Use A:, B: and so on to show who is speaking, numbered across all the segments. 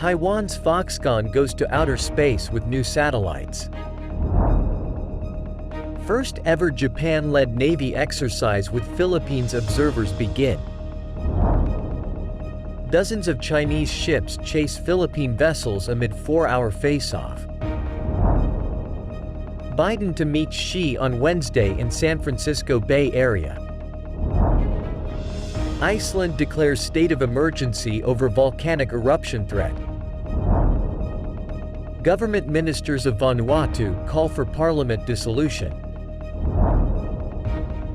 A: Taiwan's Foxconn goes to outer space with new satellites. First ever Japan-led Navy exercise with Philippines observers begin. Dozens of Chinese ships chase Philippine vessels amid 4-hour face-off. Biden to meet Xi on Wednesday in San Francisco Bay Area. Iceland declares state of emergency over volcanic eruption threat. Government ministers of Vanuatu call for parliament dissolution.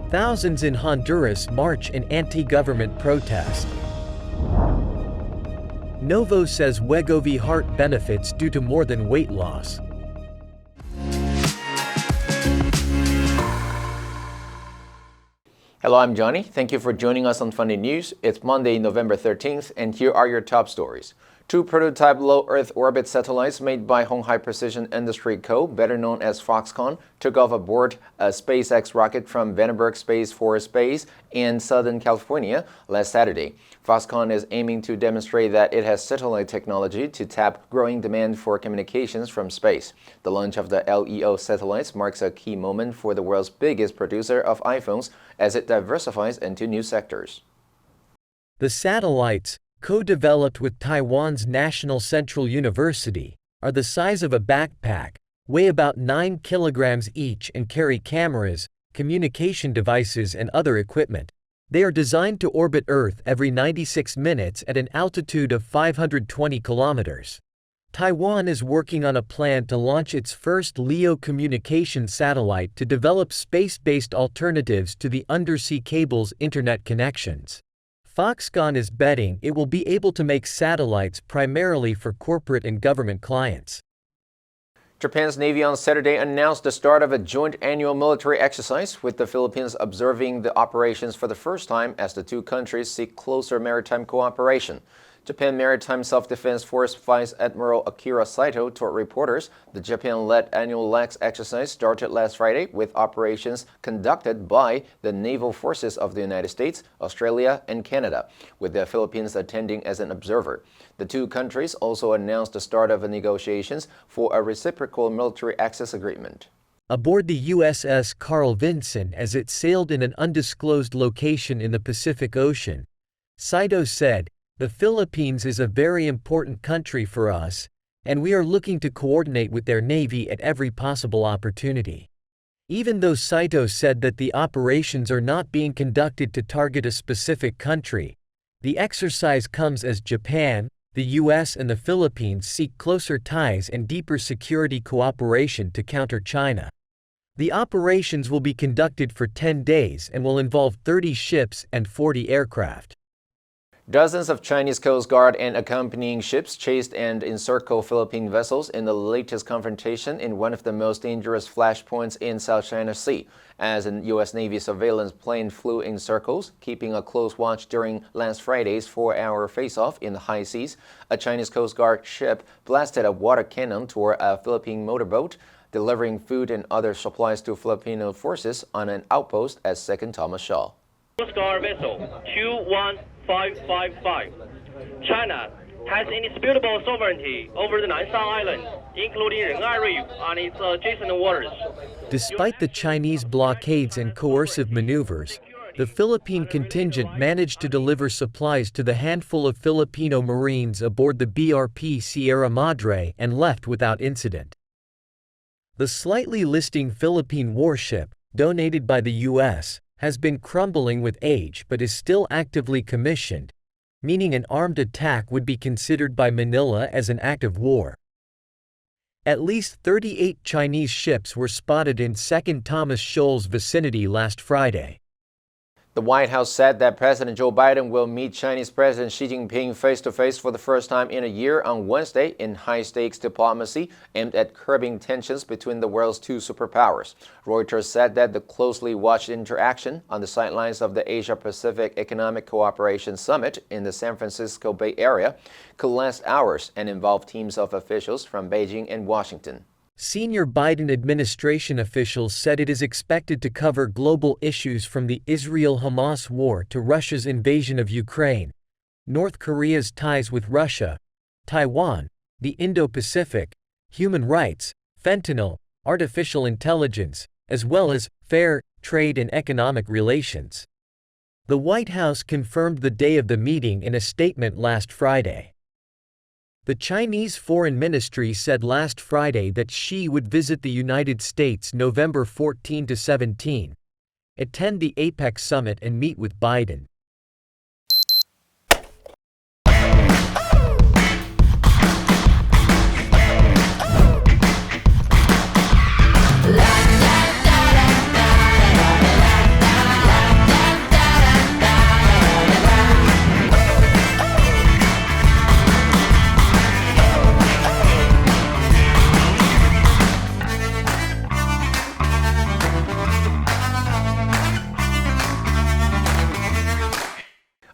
A: Thousands in Honduras march in anti-government protest. Novo says Wegovy heart benefits due to more than weight loss.
B: Hello, I'm Johnny. Thank you for joining us on Funday News. It's Monday, November 13th, and here are your top stories. 2 prototype low Earth orbit satellites made by Hong Hai Precision Industry Co., better known as Foxconn, took off aboard a SpaceX rocket from Vandenberg Space Force Base in Southern California last Saturday. Foxconn is aiming to demonstrate that it has satellite technology to tap growing demand for communications from space. The launch of the LEO satellites marks a key moment for the world's biggest producer of iPhones as it diversifies into new sectors.
A: The satellites, co-developed with Taiwan's National Central University, are the size of a backpack, weigh about 9 kilograms each and carry cameras, communication devices and other equipment. They are designed to orbit Earth every 96 minutes at an altitude of 520 kilometers. Taiwan is working on a plan to launch its first LEO communication satellite to develop space-based alternatives to the undersea cable's internet connections. Foxconn is betting it will be able to make satellites primarily for corporate and government clients.
B: Japan's Navy on Saturday announced the start of a joint annual military exercise, with the Philippines observing the operations for the first time as the two countries seek closer maritime cooperation. Japan Maritime Self-Defense Force Vice Admiral Akira Saito told reporters the Japan-led annual LAX exercise started last Friday with operations conducted by the naval forces of the United States, Australia, and Canada, with the Philippines attending as an observer. The two countries also announced the start of negotiations for a reciprocal military access agreement.
A: Aboard the USS Carl Vinson as it sailed in an undisclosed location in the Pacific Ocean, Saito said, "The Philippines is a very important country for us, and we are looking to coordinate with their Navy at every possible opportunity." Even though Saito said that the operations are not being conducted to target a specific country, the exercise comes as Japan, the US and the Philippines seek closer ties and deeper security cooperation to counter China. The operations will be conducted for 10 days and will involve 30 ships and 40 aircraft.
B: Dozens of Chinese Coast Guard and accompanying ships chased and encircled Philippine vessels in the latest confrontation in one of the most dangerous flashpoints in South China Sea, as a U.S. Navy surveillance plane flew in circles, keeping a close watch during last Friday's 4-hour face-off in the high seas. A Chinese Coast Guard ship blasted a water cannon toward a Philippine motorboat, delivering food and other supplies to Filipino forces on an outpost at 2nd Thomas Shaw.
C: Coast Guard vessel 21555. China has indisputable sovereignty over the Nanshan Islands, including Ren'ai Reef and its adjacent waters.
A: Despite the Chinese blockades and coercive maneuvers, the Philippine contingent managed to deliver supplies to the handful of Filipino Marines aboard the BRP Sierra Madre and left without incident. The slightly listing Philippine warship, donated by the U.S., has been crumbling with age but is still actively commissioned, meaning an armed attack would be considered by Manila as an act of war. At least 38 Chinese ships were spotted in 2nd Thomas Shoal's vicinity last Friday.
B: The White House said that President Joe Biden will meet Chinese President Xi Jinping face-to-face for the first time in a year on Wednesday in high-stakes diplomacy aimed at curbing tensions between the world's two superpowers. Reuters said that the closely watched interaction on the sidelines of the Asia-Pacific Economic Cooperation Summit in the San Francisco Bay Area could last hours and involve teams of officials from Beijing and Washington.
A: Senior Biden administration officials said it is expected to cover global issues from the Israel-Hamas war to Russia's invasion of Ukraine, North Korea's ties with Russia, Taiwan, the Indo-Pacific, human rights, fentanyl, artificial intelligence, as well as fair trade and economic relations. The White House confirmed the day of the meeting in a statement last Friday. The Chinese Foreign Ministry said last Friday that Xi would visit the United States November 14 to 17, attend the APEC summit and meet with Biden.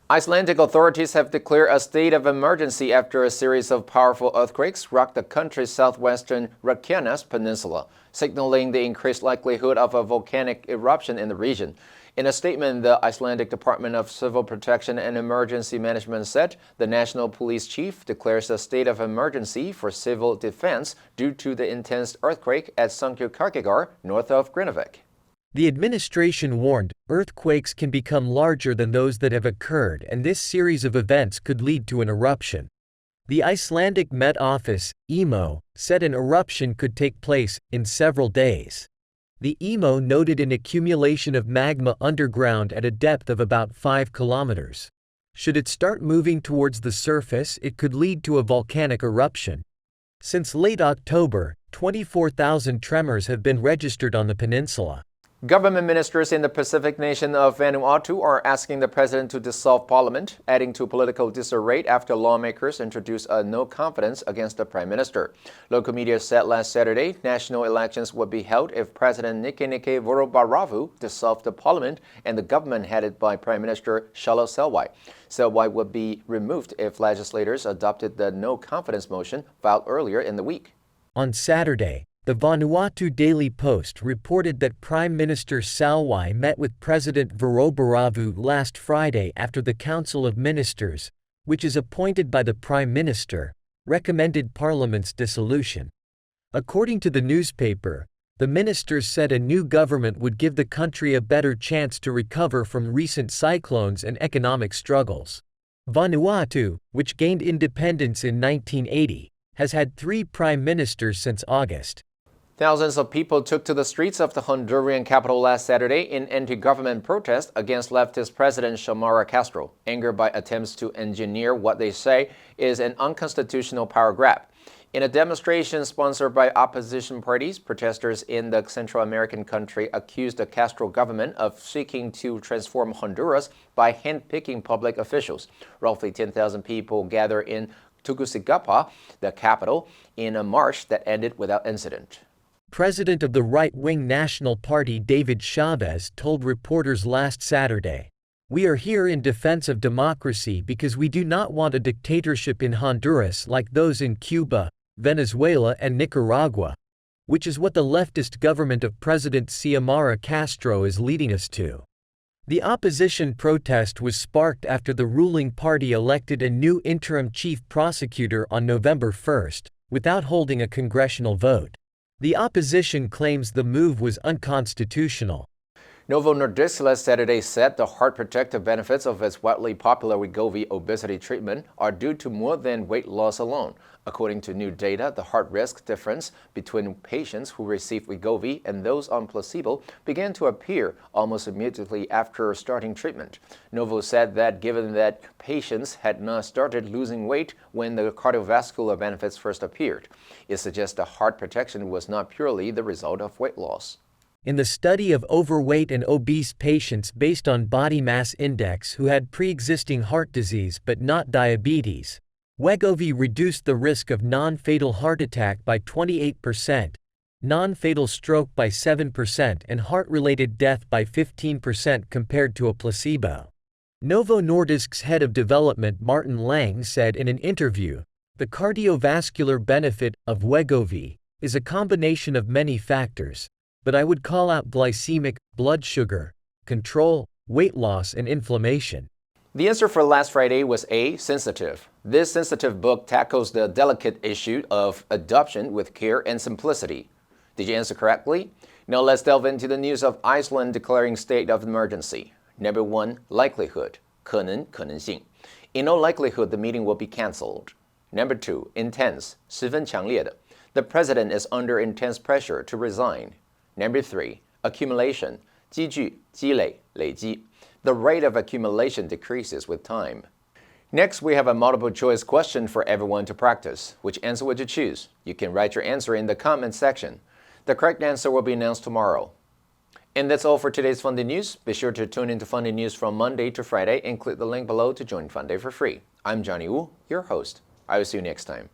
B: Icelandic authorities have declared a state of emergency after a series of powerful earthquakes rocked the country's southwestern Reykjanes Peninsula, signaling the increased likelihood of a volcanic eruption in the region. In a statement, the Icelandic Department of Civil Protection and Emergency Management said the national police chief declares a state of emergency for civil defense due to the intense earthquake at Stankukarkirkar, north of Grindavik.
A: The administration warned earthquakes can become larger than those that have occurred, and this series of events could lead to an eruption. The Icelandic Met Office, EMO, said an eruption could take place in several days. The EMO noted an accumulation of magma underground at a depth of about 5 kilometers. Should it start moving towards the surface, it could lead to a volcanic eruption. Since late October, 24,000 tremors have been registered on the peninsula.
B: Government ministers in the Pacific nation of Vanuatu are asking the president to dissolve parliament, adding to political disarray after lawmakers introduced a no confidence against the prime minister. Local media said last Saturday national elections would be held if President Nike Vorobaravu dissolved the parliament and the government headed by Prime Minister Shalo Selwai. Selwai would be removed if legislators adopted the no confidence motion filed earlier in the week.
A: On Saturday, the Vanuatu Daily Post reported that Prime Minister Selwai met with President Vorobaravu last Friday after the Council of Ministers, which is appointed by the Prime Minister, recommended Parliament's dissolution. According to the newspaper, the ministers said a new government would give the country a better chance to recover from recent cyclones and economic struggles. Vanuatu, which gained independence in 1980, has had 3 prime ministers since August.
B: Thousands of people took to the streets of the Honduran capital last Saturday in anti-government protest against leftist President Xiomara Castro, angered by attempts to engineer what they say is an unconstitutional power grab. In a demonstration sponsored by opposition parties, protesters in the Central American country accused the Castro government of seeking to transform Honduras by handpicking public officials. Roughly 10,000 people gathered in Tegucigalpa, the capital, in a march that ended without incident.
A: President of the right-wing National Party David Chavez told reporters last Saturday, "We are here in defense of democracy because we do not want a dictatorship in Honduras like those in Cuba, Venezuela and Nicaragua, which is what the leftist government of President Xiomara Castro is leading us to." The opposition protest was sparked after the ruling party elected a new interim chief prosecutor on November 1, without holding a congressional vote. The opposition claims the move was unconstitutional.
B: Novo Nordisk last Saturday said the heart protective benefits of its widely popular Wegovy obesity treatment are due to more than weight loss alone. According to new data, the heart risk difference between patients who received Wegovy and those on placebo began to appear almost immediately after starting treatment. Novo said that given that patients had not started losing weight when the cardiovascular benefits first appeared, it suggests the heart protection was not purely the result of weight loss.
A: In the study of overweight and obese patients based on body mass index who had pre-existing heart disease but not diabetes, Wegovy reduced the risk of non-fatal heart attack by 28%, non-fatal stroke by 7% and heart-related death by 15% compared to a placebo. Novo Nordisk's head of development Martin Lang said in an interview, "The cardiovascular benefit of Wegovy is a combination of many factors, but I would call out glycemic, blood sugar, control, weight loss and inflammation."
B: The answer for last Friday was A, sensitive. This sensitive book tackles the delicate issue of adoption with care and simplicity. Did you answer correctly? Now let's delve into the news of Iceland declaring state of emergency. Number 1, likelihood. 可能,可能性. In all likelihood, the meeting will be cancelled. Number 2, intense. 十分强烈的. The president is under intense pressure to resign. Number 3, accumulation. 积聚,积累,累积. The rate of accumulation decreases with time. Next, we have a multiple choice question for everyone to practice. Which answer would you choose? You can write your answer in the comment section. The correct answer will be announced tomorrow. And that's all for today's Funday News. Be sure to tune into Funday News from Monday to Friday and click the link below to join Funday for free. I'm Johnny Wu, your host. I will see you next time.